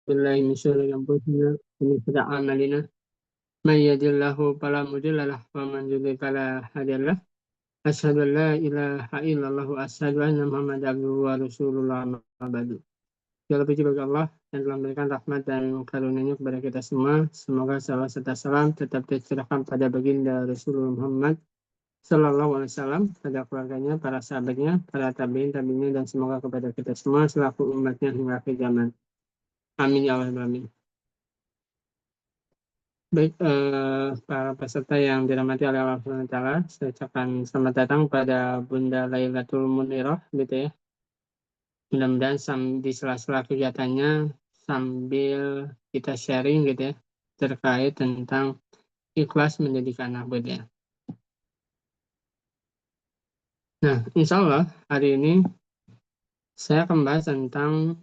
بالله من شرور أنفسنا ومن سيئات أعمالنا من يهد الله فلا مضل له ومن يضلل فلا هادي له أشهد أن لا إله إلا الله وأشهد أن محمدا عبده ورسوله أما بعد. Segala puji bagi Allah yang telah memberikan rahmat dan karunia kepada kita semua. Semoga salawat serta salam tetap tercurahkan pada baginda Rasulullah Muhammad Sallallahu Alaihi Wasallam, pada keluarganya, para sahabatnya, para tabiin, tabiinnya, dan semoga kepada kita semua selaku umatnya hingga akhir zaman. Amin ya Allah amin. Baik, para peserta yang dirahmati oleh Allah SWT, saya ucapkan selamat datang pada Bunda Lailatul Munirah, gitu ya. Mudah-mudahan di sela-sela kegiatannya sambil kita sharing, gitu ya, terkait tentang ikhlas mendidik anak, gitu ya. Nah, insya Allah hari ini saya akan bahas tentang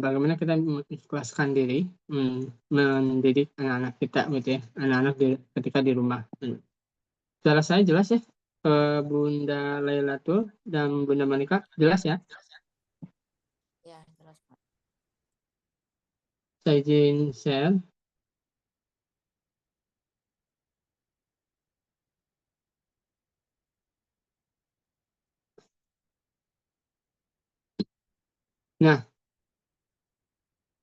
bagaimana kita mengikhlaskan diri mendidik anak-anak kita, gitu ya, anak-anak ketika di rumah. Suara saya jelas ya, Bunda Lailatul dan Bunda Monika, jelas ya? Ya, jelas Pak. Saya izin share. Nah,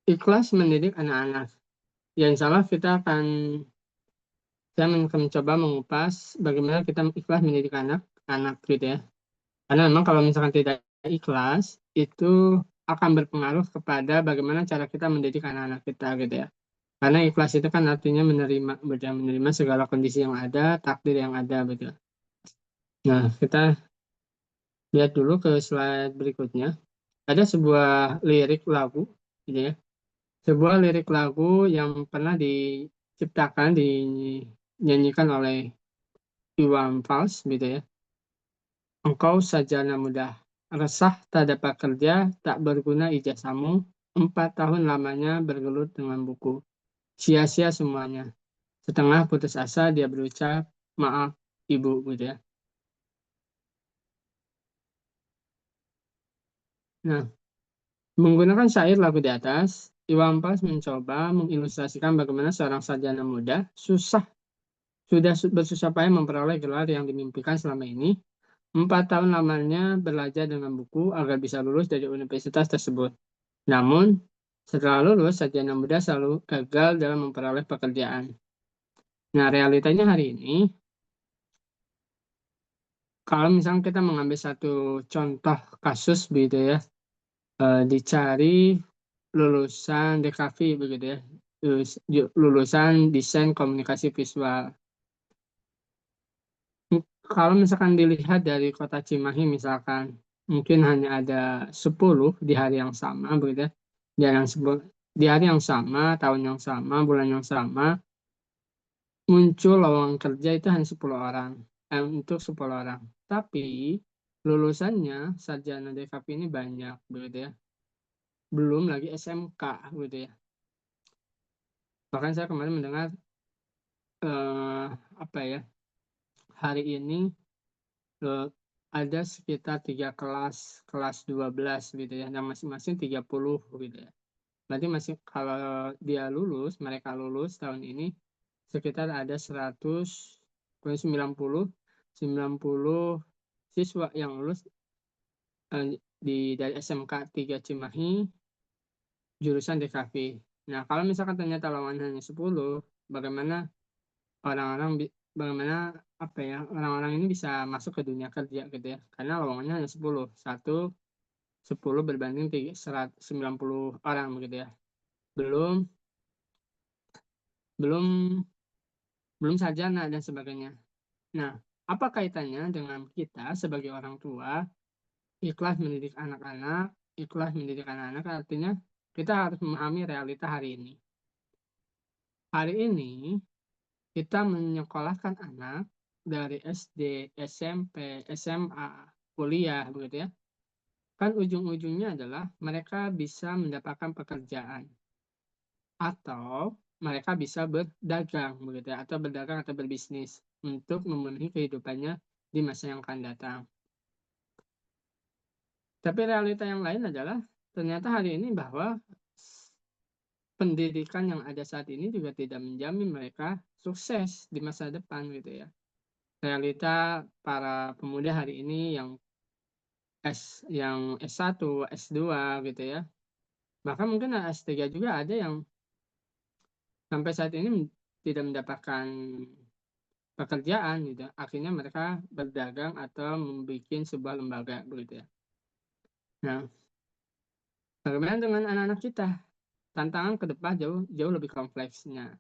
ikhlas mendidik anak-anak. Ya, insya Allah saya akan mencoba mengupas bagaimana kita ikhlas mendidik anak gitu ya. Karena memang kalau misalkan tidak ikhlas, itu akan berpengaruh kepada bagaimana cara kita mendidik anak-anak kita gitu ya. Karena ikhlas itu kan artinya menerima segala kondisi yang ada, takdir yang ada begitu. Nah, kita lihat dulu ke slide berikutnya. Ada sebuah lirik lagu, gitu ya. Sebuah lirik lagu yang pernah diciptakan, dinyanyikan oleh Iwan Fals, gitu ya. Engkau sarjana muda, resah tak dapat kerja, tak berguna ijazahmu, 4 tahun lamanya bergelut dengan buku. Sia-sia semuanya. Setengah putus asa dia berucap, maaf ibu, gitu ya. Nah, menggunakan syair lagu di atas, Iwan Fals mencoba mengilustrasikan bagaimana seorang sarjana muda sudah bersusah payah memperoleh gelar yang dimimpikan selama ini. 4 tahun lamanya belajar dengan buku agar bisa lulus dari universitas tersebut. Namun, setelah lulus, sarjana muda selalu gagal dalam memperoleh pekerjaan. Nah, realitanya hari ini, kalau misalnya kita mengambil satu contoh kasus begitu ya, dicari lulusan DKV begitu ya, lulusan desain komunikasi visual. Kalau misalkan dilihat dari kota Cimahi misalkan, mungkin hanya ada 10 di hari yang sama begitu ya. Di hari yang sama, tahun yang sama, bulan yang sama, muncul lowongan kerja itu hanya 10 orang, untuk 10 orang. Tapi lulusannya sarjana DKV ini banyak begitu ya. Belum lagi SMK gitu ya. Bahkan saya kemarin mendengar apa ya, hari ini ada sekitar 3 kelas 12 gitu ya, dan masing-masing 30 gitu ya. Berarti masih kalau mereka lulus tahun ini sekitar ada 90 siswa yang lulus dari SMK 3 Cimahi jurusan DKV. Nah, kalau misalkan ternyata lawan hanya 10, bagaimana orang-orang bagaimana apa ya, orang-orang ini bisa masuk ke dunia kerja gitu ya, karena lowongannya hanya 10 berbanding 190 orang begitu ya, belum belum belum sarjana dan sebagainya. Nah, apa kaitannya dengan kita sebagai orang tua ikhlas mendidik anak-anak? Ikhlas mendidik anak-anak artinya kita harus memahami realita hari ini. Hari ini kita menyekolahkan anak dari SD, SMP, SMA, kuliah begitu ya. Kan ujung-ujungnya adalah mereka bisa mendapatkan pekerjaan atau mereka bisa berdagang begitu ya, atau berdagang atau berbisnis untuk memenuhi kehidupannya di masa yang akan datang. Tapi realita yang lain adalah ternyata hari ini bahwa pendidikan yang ada saat ini juga tidak menjamin mereka sukses di masa depan gitu ya. Realita para pemuda hari ini yang S1, S2 gitu ya. Bahkan mungkin S3 juga ada yang sampai saat ini tidak mendapatkan pekerjaan gitu. Akhirnya mereka berdagang atau membuat sebuah lembaga begitu ya. Nah, bagaimana dengan anak-anak kita? Tantangan ke depan jauh jauh lebih kompleksnya.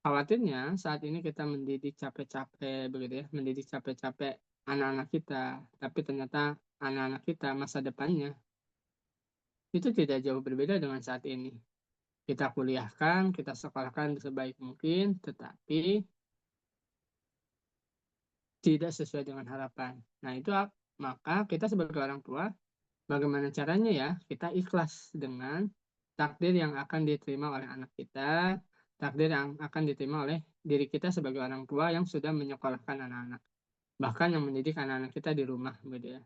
Khawatirnya saat ini kita mendidik capek-capek begitu ya, mendidik capek-capek anak-anak kita, tapi ternyata anak-anak kita masa depannya itu tidak jauh berbeda dengan saat ini. Kita kuliahkan, kita sekolahkan sebaik mungkin, tetapi tidak sesuai dengan harapan. Nah, maka kita sebagai orang tua, bagaimana caranya ya? Kita ikhlas dengan takdir yang akan diterima oleh anak kita, takdir yang akan diterima oleh diri kita sebagai orang tua yang sudah menyekolahkan anak-anak, bahkan yang mendidik anak-anak kita di rumah, gitu ya.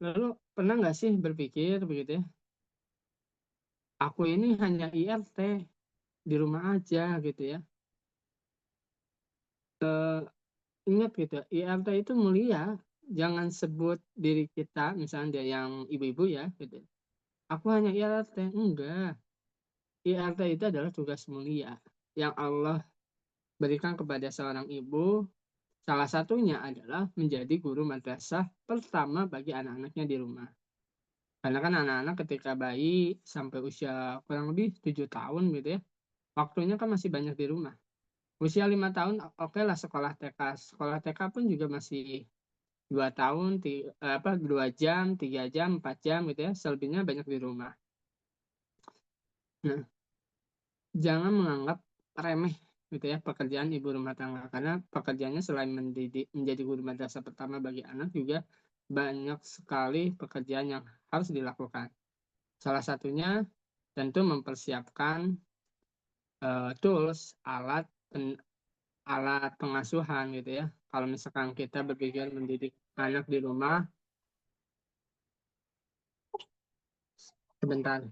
Lalu pernah nggak sih berpikir begitu ya? Aku ini hanya IRT di rumah aja gitu ya. Ingat gitu, IRT itu mulia. Jangan sebut diri kita, misalnya dia yang ibu-ibu ya, gitu. Aku hanya IRT, enggak. IRT itu adalah tugas mulia yang Allah berikan kepada seorang ibu. Salah satunya adalah menjadi guru madrasah pertama bagi anak-anaknya di rumah. Karena kan anak-anak ketika bayi sampai usia kurang lebih 7 tahun gitu ya, waktunya kan masih banyak di rumah. Usia 5 tahun, oke lah sekolah TK. Sekolah TK pun juga masih 2 tahun, 2 jam, 3 jam, 4 jam gitu ya. Selebihnya banyak di rumah. Nah, jangan menganggap remeh gitu ya pekerjaan ibu rumah tangga, karena pekerjaannya selain mendidik menjadi guru madrasah pertama bagi anak juga banyak sekali pekerjaan yang harus dilakukan. Salah satunya tentu mempersiapkan tools, alat pengasuhan gitu ya. Kalau misalkan kita berpikir mendidik anak di rumah, sebentar.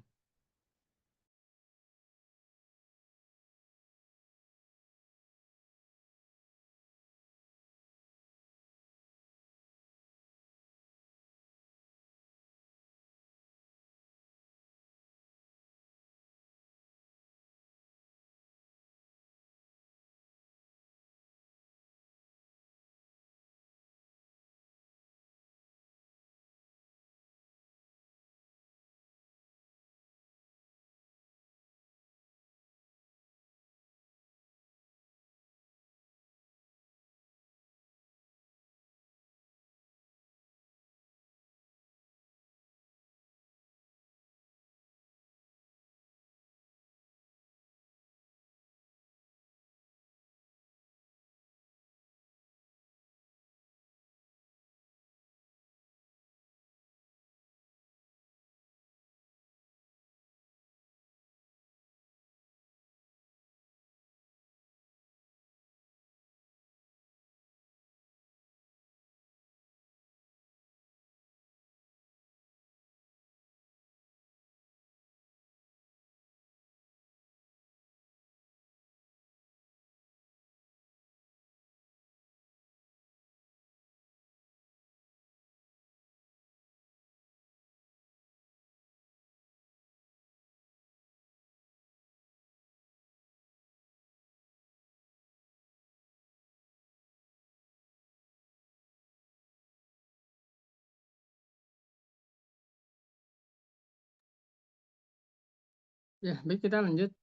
Ya, baik kita lanjut.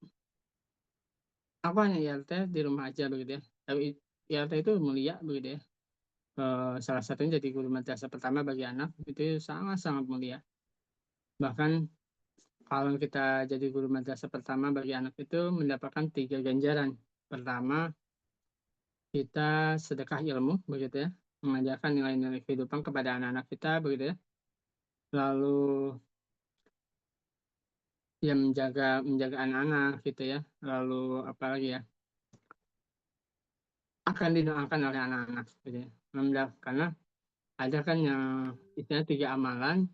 Aku hanya IRT di rumah aja begitu ya. Tapi IRT itu mulia begitu ya. Salah satunya jadi guru madrasah pertama bagi anak itu sangat-sangat mulia. Bahkan kalau kita jadi guru madrasah pertama bagi anak itu mendapatkan 3 ganjaran. Pertama, kita sedekah ilmu begitu ya, mengajarkan nilai-nilai kehidupan kepada anak-anak kita begitu ya. Lalu ya menjaga menjaga anak-anak gitu ya. Lalu apa lagi ya? Akan didoakan oleh anak-anak gitu ya. Karena ada kan yang istilahnya 3 amalan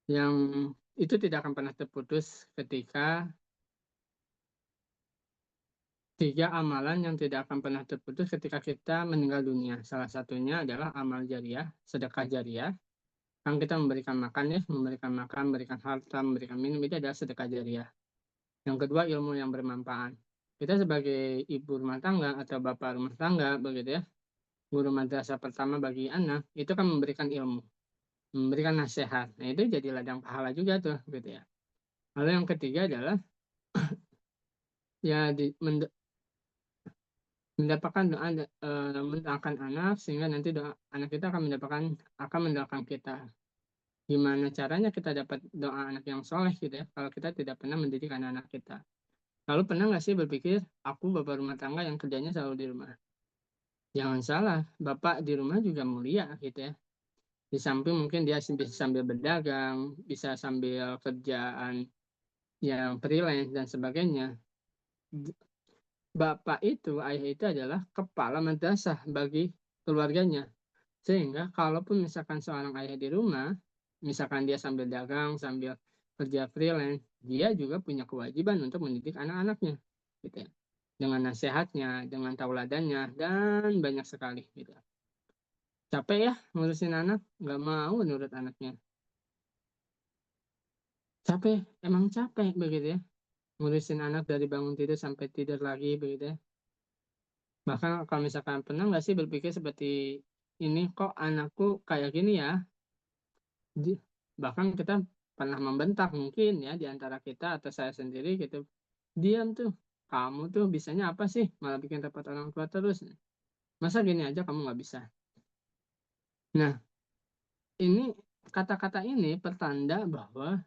yang itu tidak akan pernah terputus ketika 3 amalan yang tidak akan pernah terputus ketika kita meninggal dunia. Salah satunya adalah amal jariah, sedekah jariah. Kan kita memberikan makan ya, memberikan makan, memberikan harta, memberikan minum, itu adalah sedekah jariah. Yang kedua, ilmu yang bermanfaat. Kita sebagai ibu rumah tangga atau bapak rumah tangga, begitu ya, guru madrasah pertama bagi anak, itu kan memberikan ilmu, memberikan nasihat. Nah, itu jadi ladang pahala juga tuh, gitu ya. Lalu yang ketiga adalah ya mendapatkan doa, mendoakan anak sehingga nanti doa anak kita akan mendoakan kita. Gimana caranya kita dapat doa anak yang soleh gitu ya, kalau kita tidak pernah mendidik anak-anak kita. Lalu pernah nggak sih berpikir, aku bapak rumah tangga yang kerjanya selalu di rumah? Jangan salah, bapak di rumah juga mulia gitu ya. Di samping mungkin dia bisa sambil berdagang, bisa sambil kerjaan yang freelance dan sebagainya. Bapak itu, ayah itu adalah kepala madrasah bagi keluarganya. Sehingga kalaupun misalkan seorang ayah di rumah, misalkan dia sambil dagang, sambil kerja freelance, dia juga punya kewajiban untuk mendidik anak-anaknya. Gitu ya. Dengan nasihatnya, dengan tauladannya, dan banyak sekali. Gitu. Capek ya ngurusin anak, nggak mau nurut anaknya. Capek, emang capek begitu ya. Ngurusin anak dari bangun tidur sampai tidur lagi begitu ya. Bahkan kalau misalkan pernah nggak sih berpikir seperti ini, kok anakku kayak gini ya? Di- Bahkan kita pernah membentak mungkin ya di antara kita atau saya sendiri gitu. Diam tuh, kamu tuh bisanya apa sih? Malah bikin repot orang tua terus. Masa gini aja kamu nggak bisa? Nah, ini kata-kata ini pertanda bahwa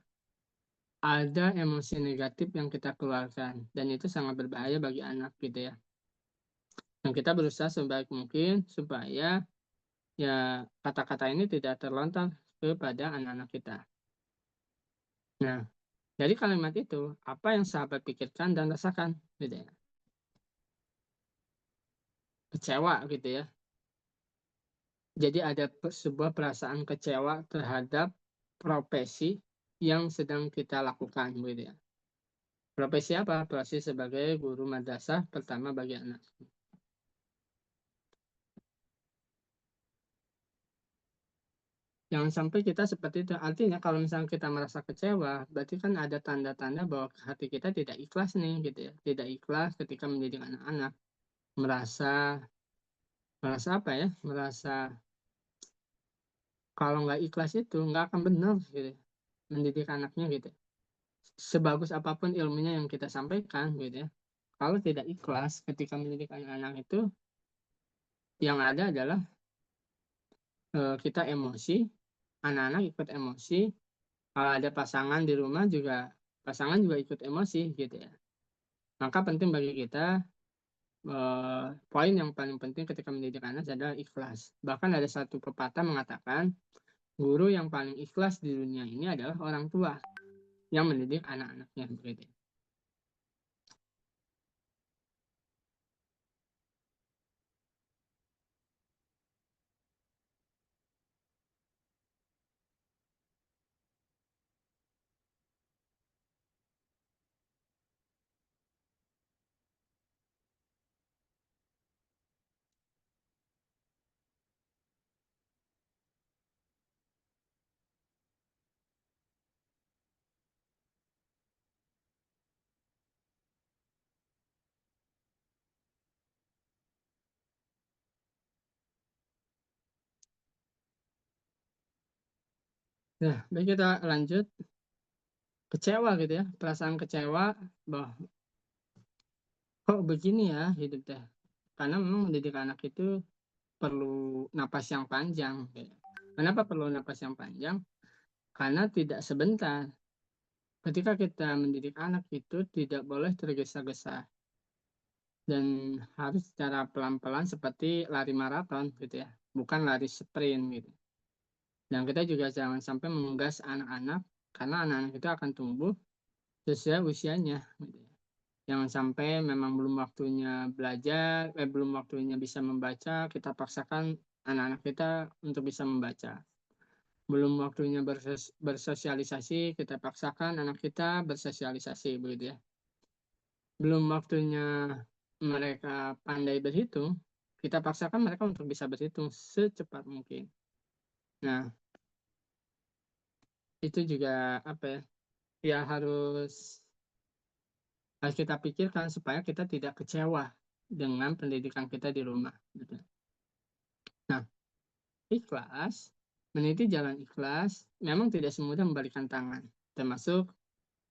ada emosi negatif yang kita keluarkan dan itu sangat berbahaya bagi anak gitu ya. Dan kita berusaha sebaik mungkin supaya ya kata-kata ini tidak terlontar kepada anak-anak kita. Nah, dari kalimat itu, apa yang sahabat pikirkan dan rasakan? Gitu ya. Kecewa gitu ya. Jadi ada sebuah perasaan kecewa terhadap profesi yang sedang kita lakukan gitu ya. Profesi apa? Profesi sebagai guru madrasah pertama bagi anak. Jangan sampai kita seperti itu. Artinya kalau misalnya kita merasa kecewa, berarti kan ada tanda-tanda bahwa hati kita tidak ikhlas nih gitu ya. Tidak ikhlas ketika mendidik anak-anak. Merasa merasa apa ya? Merasa kalau nggak ikhlas itu nggak akan benar gitu ya, mendidik anaknya gitu. Sebagus apapun ilmunya yang kita sampaikan gitu ya. Kalau tidak ikhlas ketika mendidik anak-anak itu, yang ada adalah kita emosi, anak-anak ikut emosi. Kalau ada pasangan di rumah juga, pasangan juga ikut emosi gitu ya. Maka penting bagi kita, poin yang paling penting ketika mendidik anak adalah ikhlas. Bahkan ada satu pepatah mengatakan, guru yang paling ikhlas di dunia ini adalah orang tua yang mendidik anak-anaknya begitu. Nah, baik kita lanjut. Kecewa gitu ya, perasaan kecewa bahwa kok begini ya hidup teh. Karena memang mendidik anak itu perlu napas yang panjang. Gitu. Kenapa perlu napas yang panjang? Karena tidak sebentar. Ketika kita mendidik anak itu tidak boleh tergesa-gesa dan harus secara pelan-pelan seperti lari maraton gitu ya, bukan lari sprint gitu. Dan kita juga jangan sampai menggas anak-anak karena anak-anak itu akan tumbuh sesuai usianya. Gitu ya. Jangan sampai memang belum waktunya belajar, belum waktunya bisa membaca, kita paksakan anak-anak kita untuk bisa membaca. belum waktunya bersosialisasi, kita paksakan anak kita bersosialisasi, begitu ya. Belum waktunya mereka pandai berhitung, kita paksakan mereka untuk bisa berhitung secepat mungkin. Nah, itu juga apa ya? Ya harus kita pikirkan supaya kita tidak kecewa dengan pendidikan kita di rumah, gitu. Nah, ikhlas, meniti jalan ikhlas memang tidak semudah membalikan tangan, termasuk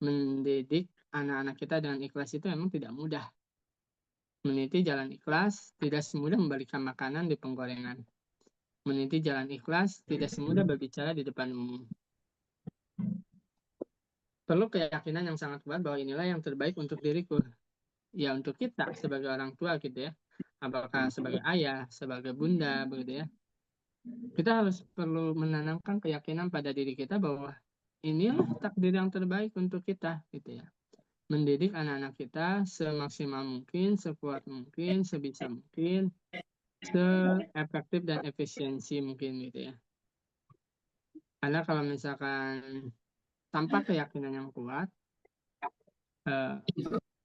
mendidik anak-anak kita dengan ikhlas itu memang tidak mudah. Meniti jalan ikhlas tidak semudah membalikan makanan di penggorengan. Meniti jalan ikhlas tidak semudah berbicara di depan umum. Perlu keyakinan yang sangat kuat bahwa inilah yang terbaik untuk diriku. Ya untuk kita sebagai orang tua gitu ya. Apakah sebagai ayah, sebagai bunda begitu ya. Kita harus perlu menanamkan keyakinan pada diri kita bahwa inilah takdir yang terbaik untuk kita gitu ya. Mendidik anak-anak kita semaksimal mungkin, sekuat mungkin, sebisa mungkin, seefektif dan efisiensi mungkin gitu ya. Karena kalau misalkan tanpa keyakinan yang kuat, eh,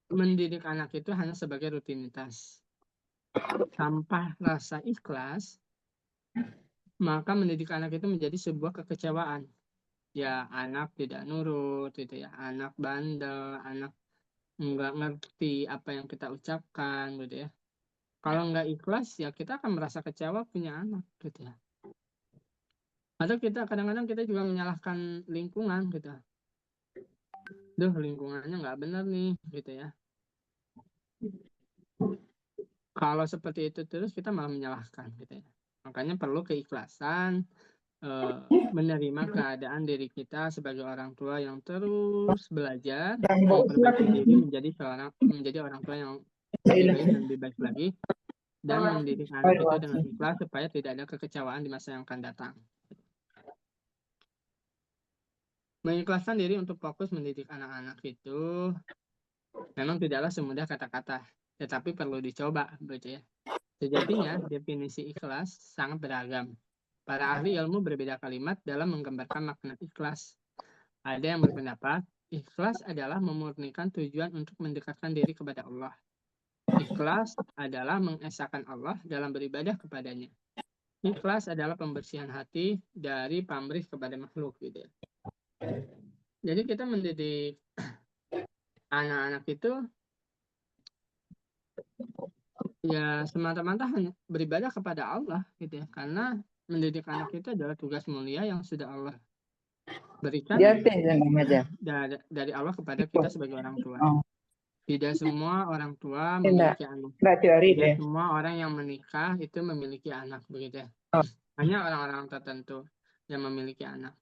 mendidik anak itu hanya sebagai rutinitas. Tanpa rasa ikhlas, maka mendidik anak itu menjadi sebuah kekecewaan. Ya, anak tidak nurut, gitu ya. Anak bandel, anak nggak ngerti apa yang kita ucapkan, gitu ya. Kalau nggak ikhlas, ya kita akan merasa kecewa punya anak, gitu ya. Atau kita kadang-kadang kita juga menyalahkan lingkungan, gitu. Duh, lingkungannya nggak benar nih, gitu ya. Kalau seperti itu terus kita malah menyalahkan, gitu ya. Makanya perlu keikhlasan, eh, menerima keadaan diri kita sebagai orang tua yang terus belajar memperbaiki diri menjadi orang tua yang lebih baik dan lebih baik lagi, dan mendidik anak itu dengan ikhlas supaya tidak ada kekecewaan di masa yang akan datang. Mengikhlaskan diri untuk fokus mendidik anak-anak itu memang tidaklah semudah kata-kata, tetapi perlu dicoba, begitu ya. Sejatinya definisi ikhlas sangat beragam. Para ahli ilmu berbeda kalimat dalam menggambarkan makna ikhlas. Ada yang berpendapat, ikhlas adalah memurnikan tujuan untuk mendekatkan diri kepada Allah. Ikhlas adalah mengesahkan Allah dalam beribadah kepadanya. Ikhlas adalah pembersihan hati dari pamrih kepada makhluk. Gitu. Jadi kita mendidik anak-anak itu ya semata-mata hanya beribadah kepada Allah. Gitu ya. Karena mendidik anak itu adalah tugas mulia yang sudah Allah berikan dari Allah kepada kita sebagai orang tua. Tidak semua orang tua memiliki anak. Tidak semua orang yang menikah itu memiliki anak, begitu ya. Hanya orang-orang tertentu yang memiliki anak.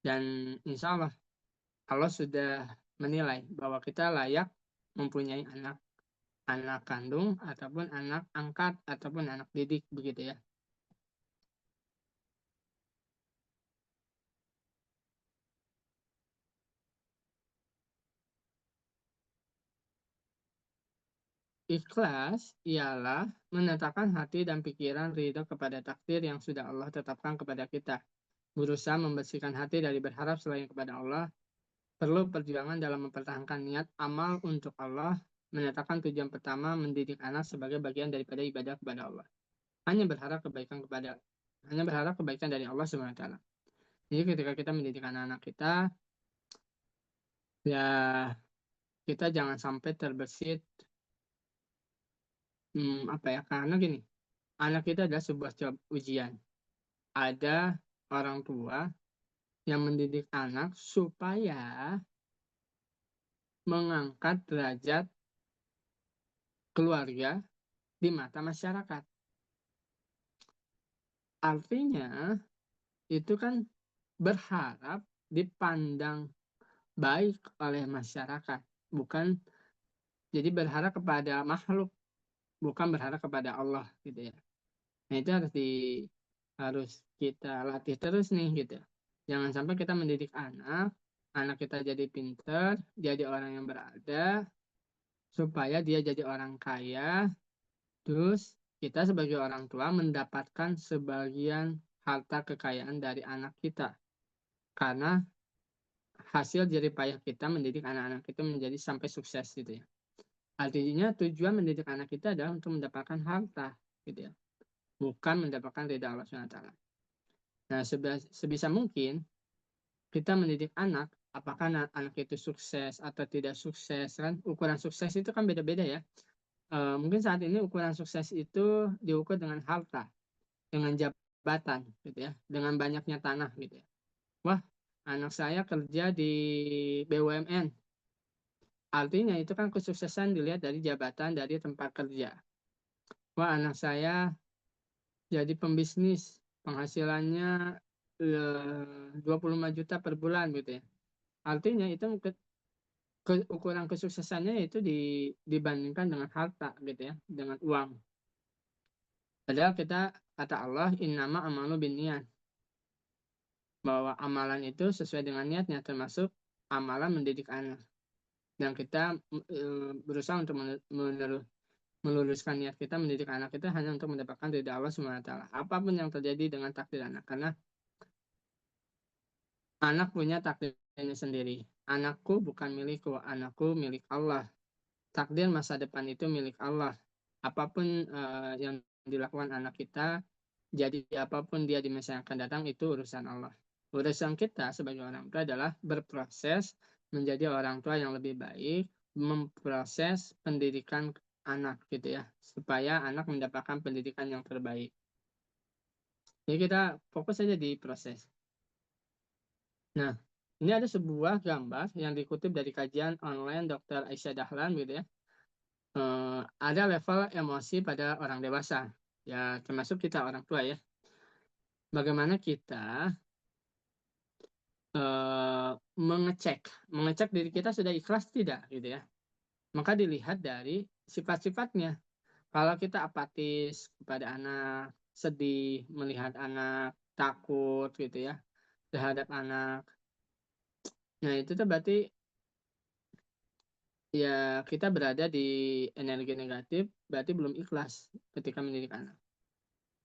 Dan insya Allah, Allah sudah menilai bahwa kita layak mempunyai anak, anak kandung ataupun anak angkat ataupun anak didik, begitu ya. Ikhlas ialah menetapkan hati dan pikiran ridho kepada takdir yang sudah Allah tetapkan kepada kita. Berusaha membersihkan hati dari berharap selain kepada Allah. Perlu perjuangan dalam mempertahankan niat amal untuk Allah. Menetapkan tujuan pertama mendidik anak sebagai bagian daripada ibadah kepada Allah. Hanya berharap kebaikan dari Allah SWT. Jadi ketika kita mendidik anak-anak kita, ya kita jangan sampai terbesit apa ya, karena gini, anak kita adalah sebuah ujian. Ada orang tua yang mendidik anak supaya mengangkat derajat keluarga di mata masyarakat. Artinya itu kan berharap dipandang baik oleh masyarakat, bukan jadi berharap kepada makhluk, bukan berharap kepada Allah gitu ya. Nah itu harus kita latih terus nih gitu. Jangan sampai kita mendidik anak, anak kita jadi pinter, jadi orang yang berada, supaya dia jadi orang kaya, terus kita sebagai orang tua mendapatkan sebagian harta kekayaan dari anak kita. Karena hasil jerih payah kita mendidik anak-anak itu menjadi sampai sukses gitu ya. Artinya tujuan mendidik anak kita adalah untuk mendapatkan harta gitu ya. Bukan mendapatkan ridha Allah SWT. Nah, sebisa mungkin kita mendidik anak, apakah anak itu sukses atau tidak sukses kan? Ukuran sukses itu kan beda-beda ya. Mungkin saat ini ukuran sukses itu diukur dengan harta, dengan jabatan gitu ya, dengan banyaknya tanah gitu ya. Wah, anak saya kerja di BUMN. Artinya itu kan kesuksesan dilihat dari jabatan dari tempat kerja. Wah, anak saya jadi pembisnis, penghasilannya 25 juta per bulan gitu ya. Artinya itu ukuran kesuksesannya itu dibandingkan dengan harta gitu ya, dengan uang. Padahal kata Allah, innama amalu binniyat, bahwa amalan itu sesuai dengan niatnya, termasuk amalan mendidik anak. Dan kita berusaha untuk meluruskan niat kita mendidik anak kita hanya untuk mendapatkan ridha Allah SWT. Apapun yang terjadi dengan takdir anak, karena anak punya takdirnya sendiri. Anakku bukan milikku, anakku milik Allah. Takdir masa depan itu milik Allah. Apapun yang dilakukan anak kita, jadi apapun dia di masa yang akan datang, itu urusan Allah. Urusan kita sebagai orang tua adalah berproses menjadi orang tua yang lebih baik, memproses pendidikan anak gitu ya, supaya anak mendapatkan pendidikan yang terbaik. Jadi kita fokus saja di proses. Nah, ini ada sebuah gambar yang dikutip dari kajian online Dr. Aisyah Dahlan gitu ya. Ada level emosi pada orang dewasa, ya termasuk kita orang tua ya. Bagaimana kita mengecek diri kita sudah ikhlas tidak gitu ya. Maka dilihat dari sifat-sifatnya. Kalau kita apatis kepada anak, sedih melihat anak, takut gitu ya terhadap anak, nah itu tuh berarti ya kita berada di energi negatif, berarti belum ikhlas ketika mendidik anak.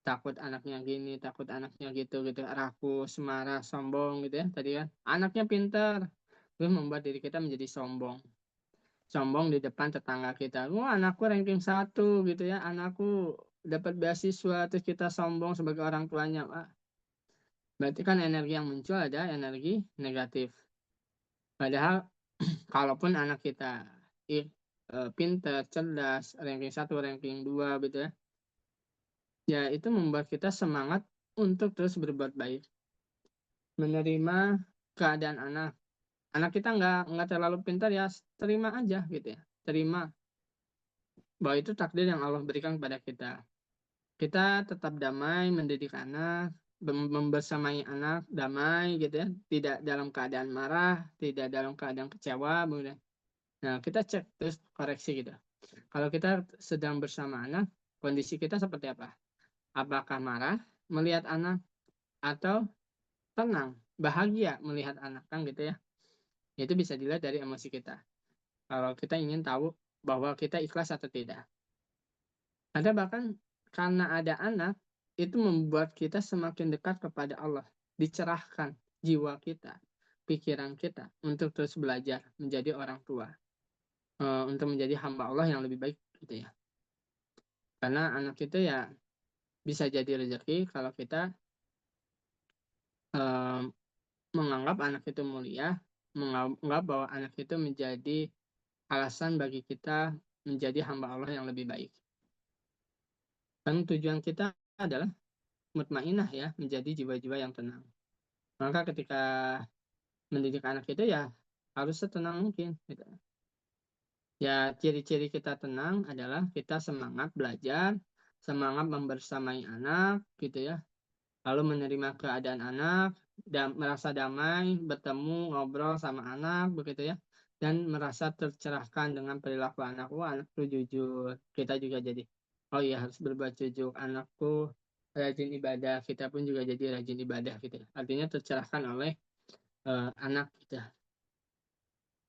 Takut anaknya gini, takut anaknya gitu gitu, rakus, marah, sombong gitu ya tadi kan. Anaknya pintar, terus membuat diri kita menjadi sombong. Sombong di depan tetangga kita. Wah, anakku ranking 1 gitu ya, anakku dapat beasiswa, terus kita sombong sebagai orang tuanya. Wah, berarti kan energi yang muncul ada energi negatif. Padahal kalaupun anak kita pintar, cerdas, ranking 1, ranking 2 gitu ya, ya itu membuat kita semangat untuk terus berbuat baik. Menerima keadaan anak. Anak kita nggak terlalu pintar ya, terima aja gitu ya. Terima bahwa itu takdir yang Allah berikan kepada kita. Kita tetap damai mendidik anak, membersamai anak damai gitu ya, tidak dalam keadaan marah, tidak dalam keadaan kecewa, kemudian. Nah, kita cek terus koreksi gitu. Kalau kita sedang bersama anak, kondisi kita seperti apa? Apakah marah melihat anak atau tenang, bahagia melihat anak kan gitu ya? Itu bisa dilihat dari emosi kita. Kalau kita ingin tahu bahwa kita ikhlas atau tidak. Ada bahkan karena ada anak, itu membuat kita semakin dekat kepada Allah. Dicerahkan jiwa kita, pikiran kita untuk terus belajar menjadi orang tua. Untuk menjadi hamba Allah yang lebih baik gitu ya. Karena anak itu ya bisa jadi rezeki kalau kita menganggap anak itu mulia, menganggap bahwa anak itu menjadi alasan bagi kita menjadi hamba Allah yang lebih baik. Dan tujuan kita adalah mutmainah ya, menjadi jiwa-jiwa yang tenang. Maka ketika mendidik anak itu ya harus setenang mungkin gitu. Ya ciri-ciri kita tenang adalah kita semangat belajar, semangat membersamai anak gitu ya. Lalu menerima keadaan anak dan merasa damai, bertemu, ngobrol sama anak begitu ya. Dan merasa tercerahkan dengan perilaku anak. Wah, anakku jujur. Kita juga jadi, oh iya harus berbuat jujur. Anakku rajin ibadah, kita pun juga jadi rajin ibadah gitu. Artinya tercerahkan oleh anak kita.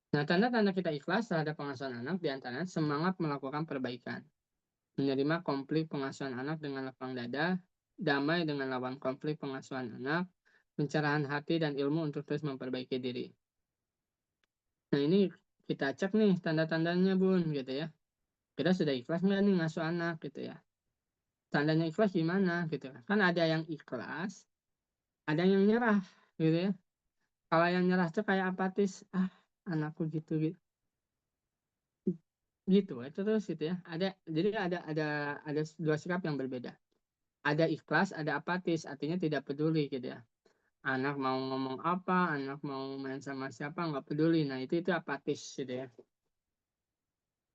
Nah, tanda-tanda kita ikhlas terhadap pengasuhan anak diantaranya semangat melakukan perbaikan, menerima konflik pengasuhan anak dengan lapang dada, damai dengan lawan konflik pengasuhan anak, pencerahan hati dan ilmu untuk terus memperbaiki diri. Nah ini kita cek nih tanda-tandanya Bun gitu ya. Kita sudah ikhlas nggak nih ngasuh anak gitu ya. Tandanya ikhlas gimana gitu. Kan ada yang ikhlas, ada yang nyerah gitu ya. Kalau yang nyerah tuh kayak apatis, anakku gitu gitu. Gitu itu terus gitu ya. Jadi ada dua sikap yang berbeda. Ada ikhlas, ada apatis, artinya tidak peduli gitu ya. Anak mau ngomong apa, anak mau main sama siapa nggak peduli. Nah itu apatis gitu ya.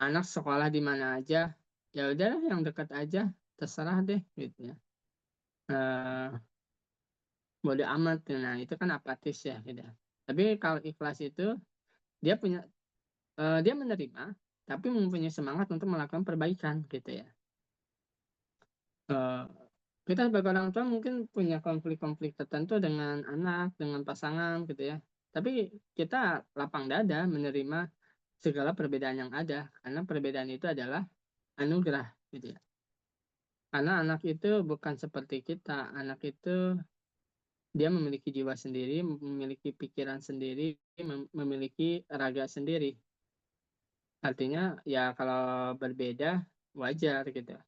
Anak sekolah di mana aja, ya udahlah yang dekat aja, terserah deh gitu ya. Eh Bodo amat. Nah itu kan apatis ya gitu ya. Tapi kalau ikhlas itu dia punya dia menerima tapi mempunyai semangat untuk melakukan perbaikan gitu ya. Eh, kita sebagai orang tua mungkin punya konflik-konflik tertentu dengan anak, dengan pasangan gitu ya. Tapi kita lapang dada menerima segala perbedaan yang ada karena perbedaan itu adalah anugerah gitu ya. Karena anak itu bukan seperti kita, anak itu dia memiliki jiwa sendiri, memiliki pikiran sendiri, memiliki raga sendiri. Artinya ya kalau berbeda wajar gitu.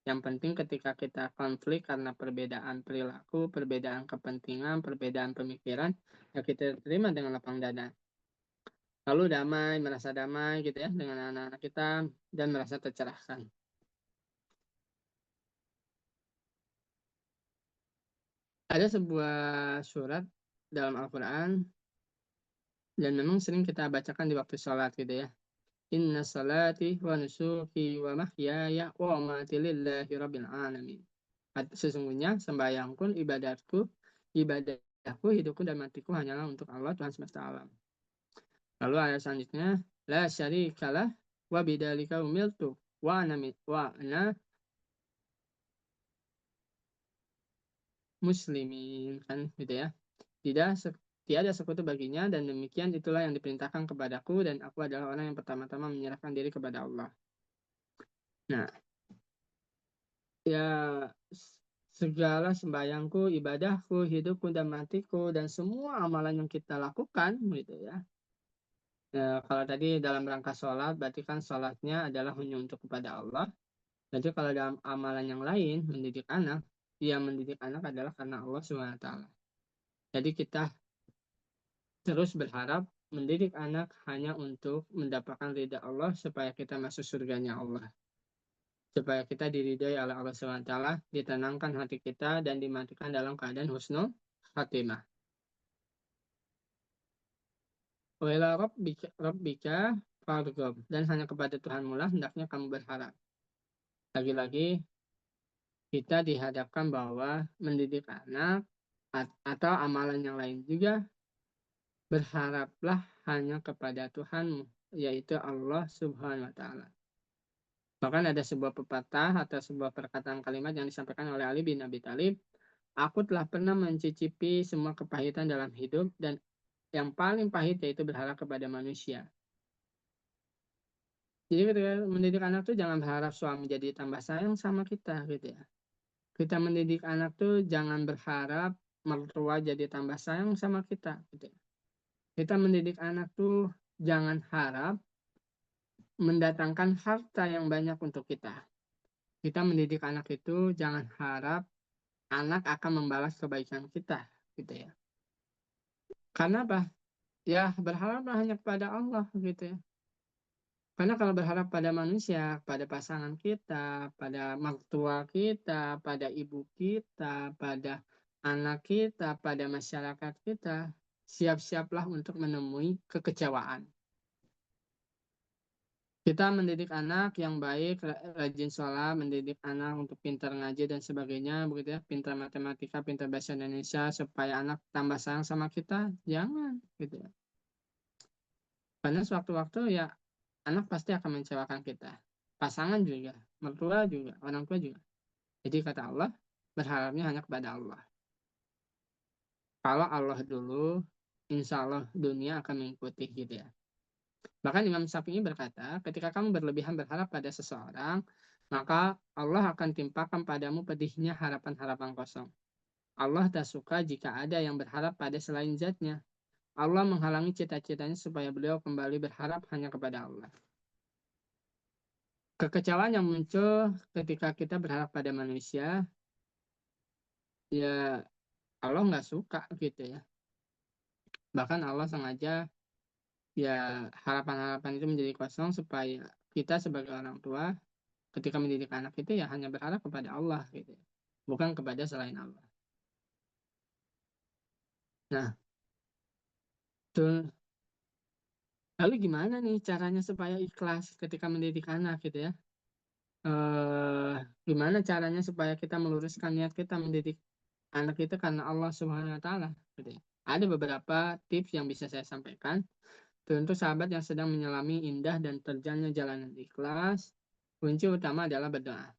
Yang penting ketika kita konflik karena perbedaan perilaku, perbedaan kepentingan, perbedaan pemikiran, ya kita terima dengan lapang dada. Lalu merasa damai gitu ya dengan anak-anak kita dan merasa tercerahkan. Ada sebuah surat dalam Al-Quran dan memang sering kita bacakan di waktu sholat gitu ya. Inna salati wa nusuki wa mahyaya wa mamati lillahi rabbil alamin. Sesungguhnya sembahyangku, ibadahku, hidupku dan matiku hanyalah untuk Allah Tuhan semesta alam. Lalu ayat selanjutnya, la syarikalah wa bidzalika umirtu wa ana muslimin kan gitu ya. Tiada sekutu baginya dan demikian itulah yang diperintahkan kepadaku dan aku adalah orang yang pertama-tama menyerahkan diri kepada Allah. Nah, ya segala sembahyangku, ibadahku, hidupku dan matiku dan semua amalan yang kita lakukan gitu ya. Ya, kalau tadi dalam rangka sholat, berarti kan sholatnya adalah hanya untuk kepada Allah. Jadi kalau dalam amalan yang lain, mendidik anak, ya mendidik anak adalah karena Allah SWT. Jadi kita terus berharap mendidik anak hanya untuk mendapatkan ridha Allah supaya kita masuk surganya Allah. Supaya kita diridhai oleh Allah SWT, ditenangkan hati kita dan dimatikan dalam keadaan husnul khatimah. Wa ila rabbika farghab, dan hanya kepada Tuhanmu lah hendaknya kamu berharap. Lagi-lagi kita dihadapkan bahwa mendidik anak atau amalan yang lain juga berharaplah hanya kepada Tuhanmu, yaitu Allah Subhanahu wa Ta'ala. Bahkan ada sebuah pepatah atau sebuah perkataan kalimat yang disampaikan oleh Ali bin Abi Thalib, aku telah pernah mencicipi semua kepahitan dalam hidup dan yang paling pahit yaitu berharap kepada manusia. Jadi ketika mendidik anak tuh jangan berharap suami jadi tambah sayang sama kita gitu ya. Kita mendidik anak tuh jangan berharap mertua jadi tambah sayang sama kita gitu ya. Kita mendidik anak tuh jangan harap mendatangkan harta yang banyak untuk kita. Kita mendidik anak itu jangan harap anak akan membalas kebaikan kita gitu ya. Karena apa? Ya berharaplah hanya kepada Allah gitu ya. Karena kalau berharap pada manusia, pada pasangan kita, pada mertua kita, pada ibu kita, pada anak kita, pada masyarakat kita, siap-siaplah untuk menemui kekecewaan. Kita mendidik anak yang baik, rajin sholat, mendidik anak untuk pintar ngaji dan sebagainya, begitu ya, pintar matematika, pintar bahasa Indonesia, supaya anak tambah sayang sama kita, jangan, gitu ya. Karena sewaktu-waktu ya anak pasti akan mengecewakan kita. Pasangan juga, mertua juga, orang tua juga. Jadi kata Allah, berharapnya hanya kepada Allah. Kalau Allah dulu, insya Allah dunia akan mengikuti gitu ya. Bahkan Imam Syafi'i berkata, ketika kamu berlebihan berharap pada seseorang, maka Allah akan timpakan padamu pedihnya harapan-harapan kosong. Allah tak suka jika ada yang berharap pada selain zatnya. Allah menghalangi cita-citanya supaya beliau kembali berharap hanya kepada Allah. Kekecewaan yang muncul ketika kita berharap pada manusia, ya Allah nggak suka gitu ya. Bahkan Allah sengaja ya harapan-harapan itu menjadi kosong supaya kita sebagai orang tua ketika mendidik anak itu ya hanya berharap kepada Allah gitu ya. Bukan kepada selain Allah. Nah, tuh, lalu gimana nih caranya supaya ikhlas ketika mendidik anak gitu ya? Gimana caranya supaya kita meluruskan niat kita mendidik anak kita karena Allah Subhanahu wa taala gitu ya. Ada beberapa tips yang bisa saya sampaikan. Untuk sahabat yang sedang menyelami indah dan terjalnya jalanan ikhlas, kunci utama adalah berdoa.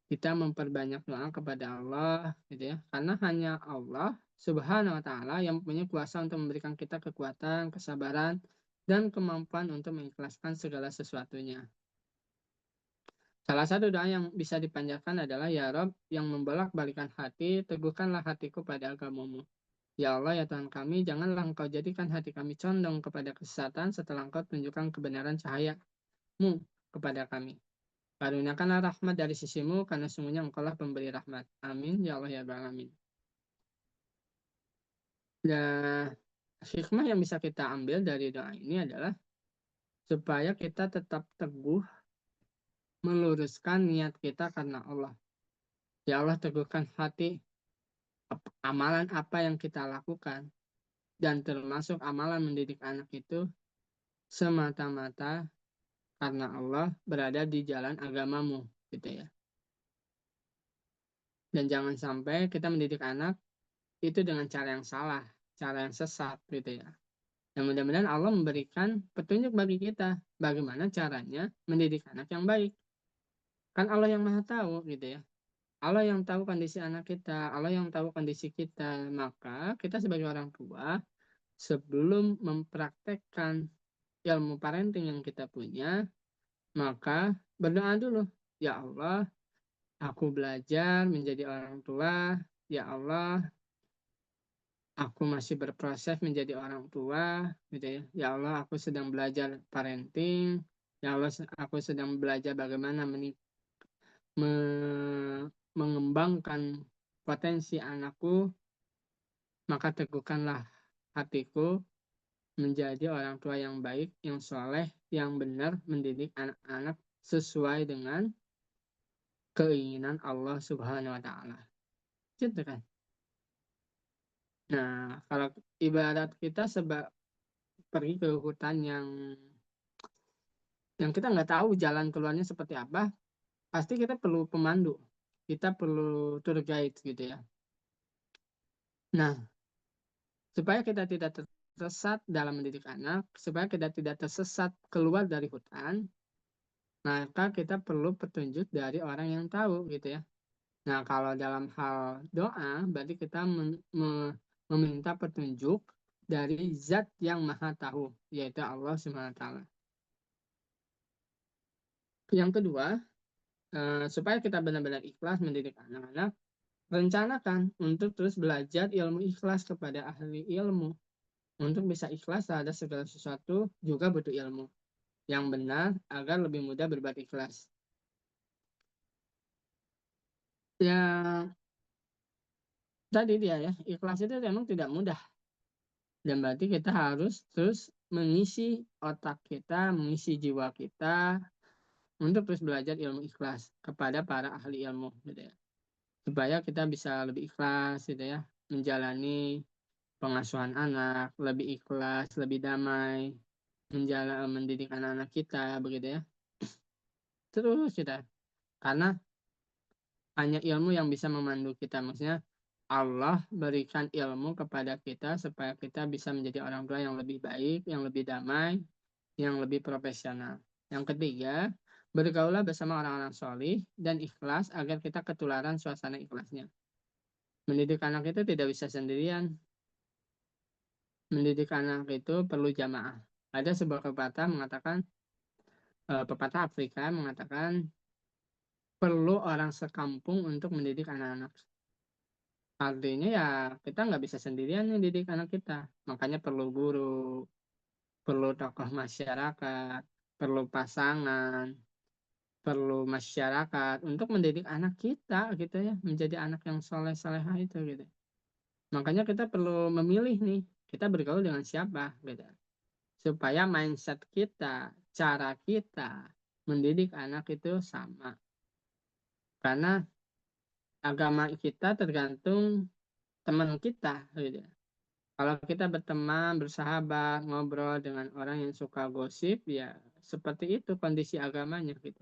Kita memperbanyak doa kepada Allah gitu ya. Karena hanya Allah Subhanahu wa taala yang punya kuasa untuk memberikan kita kekuatan, kesabaran, dan kemampuan untuk mengikhlaskan segala sesuatunya. Salah satu doa yang bisa dipanjatkan adalah ya Rob yang membolak-balikan hati, teguhkanlah hatiku pada agamamu. Ya Allah ya Tuhan kami, janganlah Engkau jadikan hati kami condong kepada kesesatan setelah Engkau tunjukkan kebenaran cahayamu kepada kami. Karuniakanlah rahmat dari sisimu, karena sungguhnya Engkau lah pemberi rahmat. Amin ya Allah ya Rabbal alamin. Dan hikmah yang bisa kita ambil dari doa ini adalah supaya kita tetap teguh meluruskan niat kita karena Allah. Ya Allah teguhkan hati amalan apa yang kita lakukan dan termasuk amalan mendidik anak itu semata-mata karena Allah berada di jalan agamamu gitu ya. Dan jangan sampai kita mendidik anak itu dengan cara yang salah, cara yang sesat gitu ya. Dan mudah-mudahan Allah memberikan petunjuk bagi kita bagaimana caranya mendidik anak yang baik. Kan Allah yang Maha tahu gitu ya. Allah yang tahu kondisi anak kita, Allah yang tahu kondisi kita. Maka kita sebagai orang tua sebelum mempraktekkan ilmu parenting yang kita punya, maka berdoa dulu. Ya Allah, aku belajar menjadi orang tua. Ya Allah, aku masih berproses menjadi orang tua, gitu ya. Ya Allah, aku sedang belajar parenting. Ya Allah, aku sedang belajar bagaimana mengembangkan potensi anakku. Maka teguhkanlah hatiku menjadi orang tua yang baik, yang soleh, yang benar mendidik anak-anak sesuai dengan keinginan Allah Subhanahu wa taala. Gitu kan. Nah, kalau ibarat kita pergi ke hutan yang kita nggak tahu jalan keluarnya seperti apa, pasti kita perlu pemandu, kita perlu tour guide gitu ya. Nah, supaya kita tidak tersesat dalam mendidik anak, supaya kita tidak tersesat keluar dari hutan, maka kita perlu petunjuk dari orang yang tahu gitu ya. Nah, kalau dalam hal doa, berarti kita meminta petunjuk dari zat yang maha tahu, yaitu Allah Subhanahu wa taala. Yang kedua, supaya kita benar-benar ikhlas mendidik anak-anak, rencanakan untuk terus belajar ilmu ikhlas kepada ahli ilmu. Untuk bisa ikhlas terhadap segala sesuatu juga butuh ilmu yang benar agar lebih mudah berbuat ikhlas. Ya, tadi dia ya, ikhlas itu memang tidak mudah. Dan berarti kita harus terus mengisi otak kita, mengisi jiwa kita untuk terus belajar ilmu ikhlas kepada para ahli ilmu gitu ya. Supaya kita bisa lebih ikhlas gitu ya, menjalani pengasuhan anak, lebih ikhlas, lebih damai, mendidik anak-anak kita begitu ya. Terus kita karena hanya ilmu yang bisa memandu kita, maksudnya Allah berikan ilmu kepada kita supaya kita bisa menjadi orang tua yang lebih baik, yang lebih damai, yang lebih profesional. Yang ketiga, bergaulah bersama orang-orang solih dan ikhlas agar kita ketularan suasana ikhlasnya. Mendidik anak itu tidak bisa sendirian. Mendidik anak itu perlu jamaah. Ada sebuah pepatah mengatakan, pepatah Afrika mengatakan, perlu orang sekampung untuk mendidik anak-anak. Artinya ya kita nggak bisa sendirian nih didik anak kita. Makanya perlu guru, perlu tokoh masyarakat, perlu pasangan, perlu masyarakat untuk mendidik anak kita gitu ya, menjadi anak yang soleh solehah itu gitu. Makanya kita perlu memilih nih, kita bergaul dengan siapa gitu. Supaya mindset kita, cara kita mendidik anak itu sama. Karena agama kita tergantung teman kita gitu. Kalau kita berteman, bersahabat, ngobrol dengan orang yang suka gosip, ya seperti itu kondisi agamanya gitu.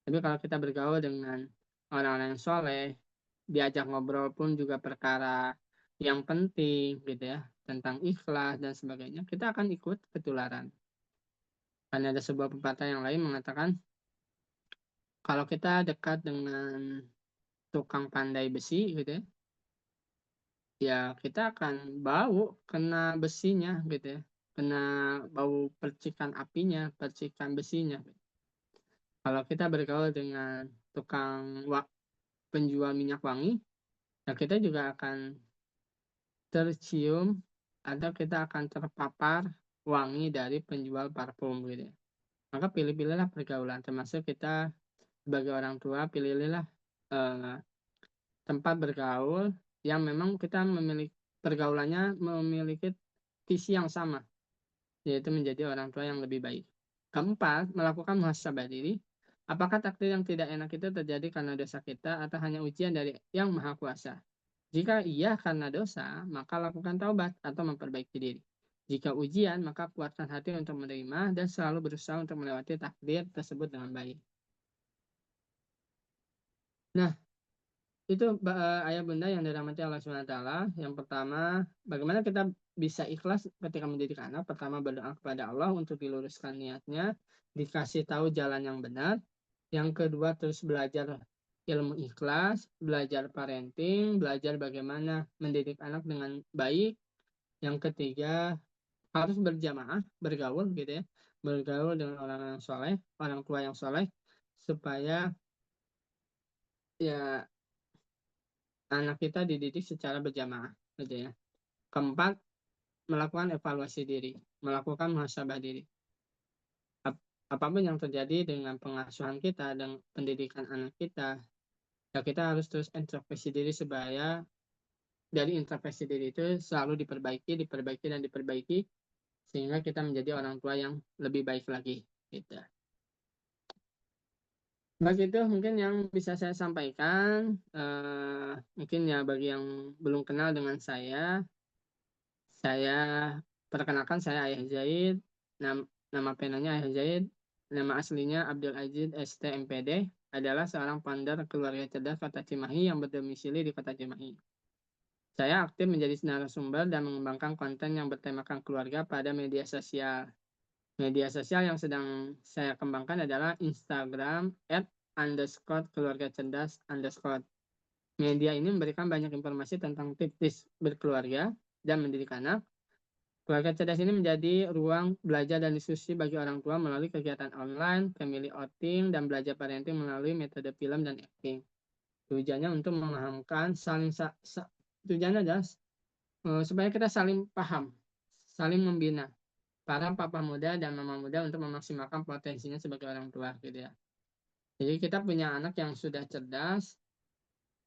Tapi kalau kita bergaul dengan orang-orang yang soleh, diajak ngobrol pun juga perkara yang penting gitu ya, tentang ikhlas dan sebagainya, kita akan ikut ketularan. Karena ada sebuah pepatah yang lain mengatakan, kalau kita dekat dengan tukang pandai besi gitu ya, ya kita akan bau kena besinya gitu ya, kena bau percikan apinya, percikan besinya. Kalau kita bergaul dengan penjual minyak wangi, ya kita juga akan tercium atau kita akan terpapar wangi dari penjual parfum gitu ya. Maka pilih-pilihlah pergaulan, termasuk kita sebagai orang tua, pilih-pilihlah eh, tempat bergaul yang memang kita memiliki pergaulannya memiliki visi yang sama, yaitu menjadi orang tua yang lebih baik. Keempat, melakukan muhasabah diri. Apakah takdir yang tidak enak itu terjadi karena dosa kita atau hanya ujian dari Yang Maha Kuasa? Jika iya karena dosa, maka lakukan taubat atau memperbaiki diri. Jika ujian, maka kuatkan hati untuk menerima dan selalu berusaha untuk melewati takdir tersebut dengan baik. Nah, itu ayah bunda yang dirahmati Allah SWT. Yang pertama, bagaimana kita bisa ikhlas ketika mendidik anak? Pertama, berdoa kepada Allah untuk diluruskan niatnya, dikasih tahu jalan yang benar. Yang kedua, terus belajar ilmu ikhlas, belajar parenting, belajar bagaimana mendidik anak dengan baik. Yang ketiga, harus berjamaah, bergaul gitu ya. Bergaul dengan orang yang soleh, orang tua yang soleh, supaya ya anak kita dididik secara berjamaah gitu ya. Keempat, melakukan evaluasi diri, melakukan muhasabah diri. Apapun yang terjadi dengan pengasuhan kita dan pendidikan anak kita, ya kita harus terus introspeksi diri supaya dari introspeksi diri itu selalu diperbaiki, diperbaiki dan diperbaiki sehingga kita menjadi orang tua yang lebih baik lagi gitu. Bagi itu mungkin yang bisa saya sampaikan, mungkin ya bagi yang belum kenal dengan saya perkenalkan saya Ayah Zaid, nama penanya Ayah Zaid, nama aslinya Abdul Aziz STMPD, adalah seorang founder keluarga cerdas Kota Cimahi yang berdomisili di Kota Cimahi. Saya aktif menjadi narasumber dan mengembangkan konten yang bertemakan keluarga pada media sosial. Media sosial yang sedang saya kembangkan adalah Instagram @keluarga cerdas underscore. Media ini memberikan banyak informasi tentang tips berkeluarga dan mendidik anak. Keluarga cerdas ini menjadi ruang belajar dan diskusi bagi orang tua melalui kegiatan online, family outing, dan belajar parenting melalui metode film dan acting. Tujuannya untuk memahamkan tujuannya adalah supaya kita saling paham, saling membina para papa muda dan mama muda untuk memaksimalkan potensinya sebagai orang tua gitu ya. Jadi kita punya anak yang sudah cerdas,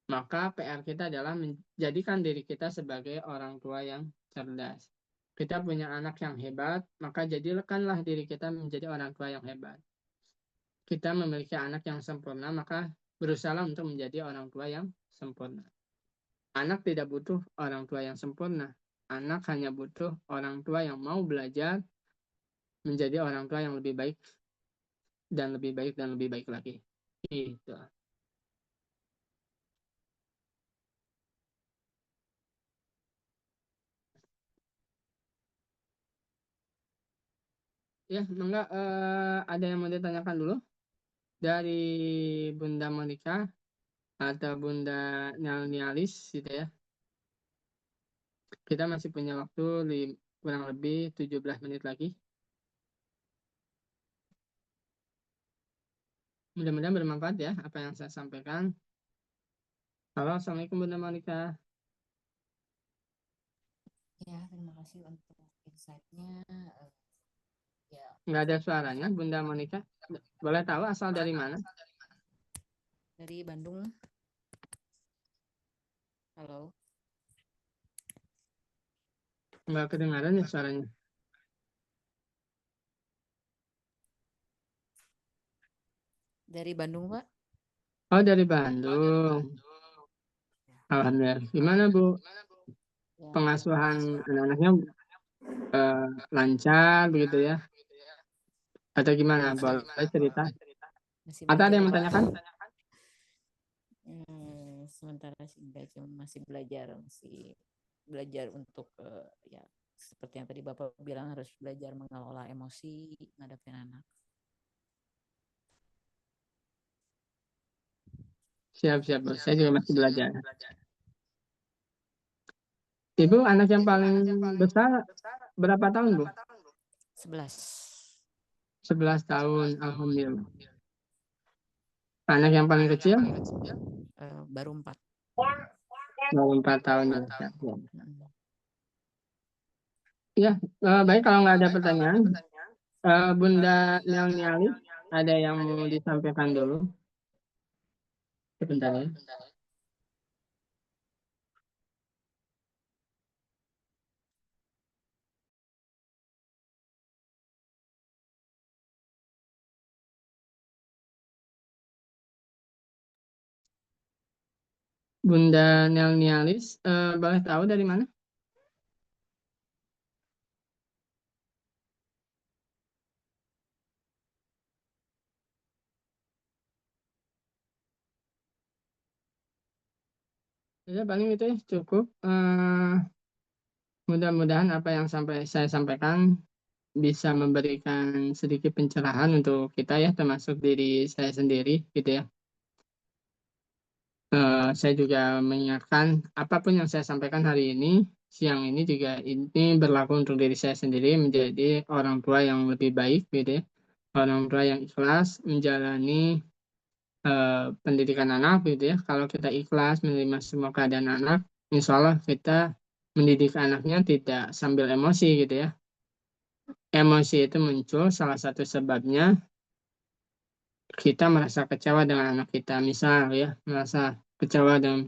maka PR kita adalah menjadikan diri kita sebagai orang tua yang cerdas. Kita punya anak yang hebat, maka jadikanlah diri kita menjadi orang tua yang hebat. Kita memiliki anak yang sempurna, maka berusaha untuk menjadi orang tua yang sempurna. Anak tidak butuh orang tua yang sempurna. Anak hanya butuh orang tua yang mau belajar menjadi orang tua yang lebih baik dan lebih baik dan lebih baik lagi. Itu. Ya, enggak ada yang mau ditanyakan dulu dari Bunda Monica atau Bunda Nialis gitu ya. Kita masih punya waktu kurang lebih 17 menit lagi. Mudah-mudahan bermanfaat ya apa yang saya sampaikan. Halo, Assalamualaikum Bunda Monica. Ya, terima kasih untuk insight-nya. Ya, Nggak ada suaranya, Bunda Monica. Boleh tahu asal dari mana? dari Bandung. Halo, Nggak kedengaran ya suaranya. dari Bandung, Pak. Oh, dari Bandung. Alhamdulillah. Gimana, Bu? Ya, Pengasuhan alhamdulillah. anak-anaknya eh, lancar begitu ya? Atau gimana? Boleh cerita? Masih Atau ada belajar yang ya, Pak? menanyakan? Sementara sih enggak, cuma masih belajar untuk ya seperti yang tadi Bapak bilang harus belajar mengelola emosi ngadepin anak. Siap-siap, Bu. Saya juga masih belajar. Ibu, anak yang paling besar berapa tahun, Bu? 11. 11 tahun, Alhamdulillah. Anak yang paling kecil? Baru 4. Baru 4 tahun. Ya. Mm. Ya, baik kalau nggak ada pertanyaan. Bunda Nelniali, ada yang mau disampaikan dulu? Sebentar ya. Bunda Nelnialis, boleh tahu dari mana? Ya, paling itu ya, cukup. Mudah-mudahan apa yang saya sampaikan bisa memberikan sedikit pencerahan untuk kita ya, termasuk diri saya sendiri, gitu ya. Saya juga mengingatkan apapun yang saya sampaikan hari ini, siang ini juga ini berlaku untuk diri saya sendiri menjadi orang tua yang lebih baik, gitu ya. Orang tua yang ikhlas menjalani pendidikan anak, gitu ya. Kalau kita ikhlas menerima semua keadaan anak, insya Allah kita mendidik anaknya tidak sambil emosi, gitu ya. Emosi itu muncul salah satu sebabnya kita merasa kecewa dengan anak kita, misal ya, merasa kecewa dengan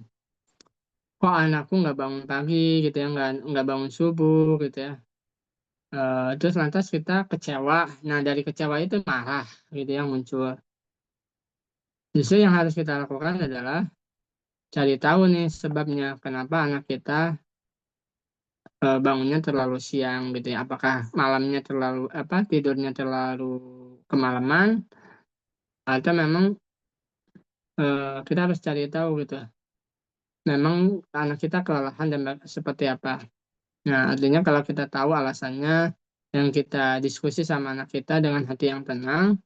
kok anakku nggak bangun pagi gitu ya, nggak bangun subuh gitu ya. Terus lantas kita kecewa, nah dari kecewa itu marah gitu yang muncul. Justru yang harus kita lakukan adalah cari tahu nih sebabnya kenapa anak kita bangunnya terlalu siang gitu ya. Apakah malamnya terlalu tidurnya terlalu kemalaman, atau memang kita harus cari tahu gitu. Memang anak kita kelelahan dan seperti apa. Nah, artinya kalau kita tahu alasannya dan kita diskusi sama anak kita dengan hati yang tenang,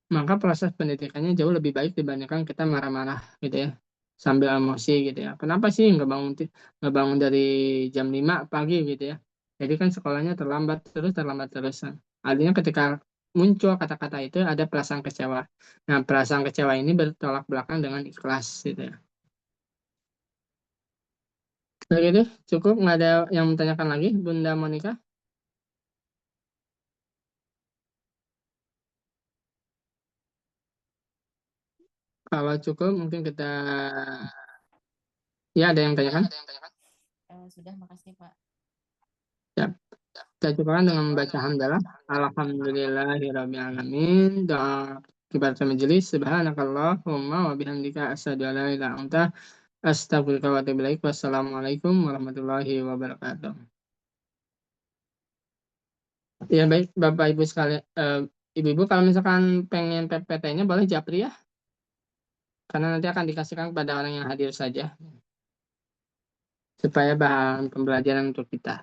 maka proses pendidikannya jauh lebih baik dibandingkan kita marah-marah gitu ya, sambil emosi gitu ya. Kenapa sih nggak bangun dari jam 5 pagi gitu ya? Jadi kan sekolahnya terlambat terus. Artinya ketika muncul kata-kata itu ada perasaan kecewa. Nah, perasaan kecewa ini bertolak belakang dengan ikhlas gitu ya. Begitu, cukup nggak ada yang menanyakan lagi, Bunda Monica. Kalau cukup mungkin kita ya ada yang tanyakan. Sudah, makasih Pak. Ya, kita cukupkan dengan membaca hamdalah. Alhamdulillahirabbil alamin. Doa kibarat majelis. Subhanakallahumma wa bihamdika asyhadu an la ilaha illa anta astaghfiruka wa atubu ilaik. Wassalamualaikum warahmatullahi wabarakatuh. Ya baik Bapak Ibu sekalian, Ibu-ibu kalau misalkan pengen PPT-nya boleh japri ya, karena nanti akan dikasihkan kepada orang yang hadir saja supaya bahan pembelajaran untuk kita.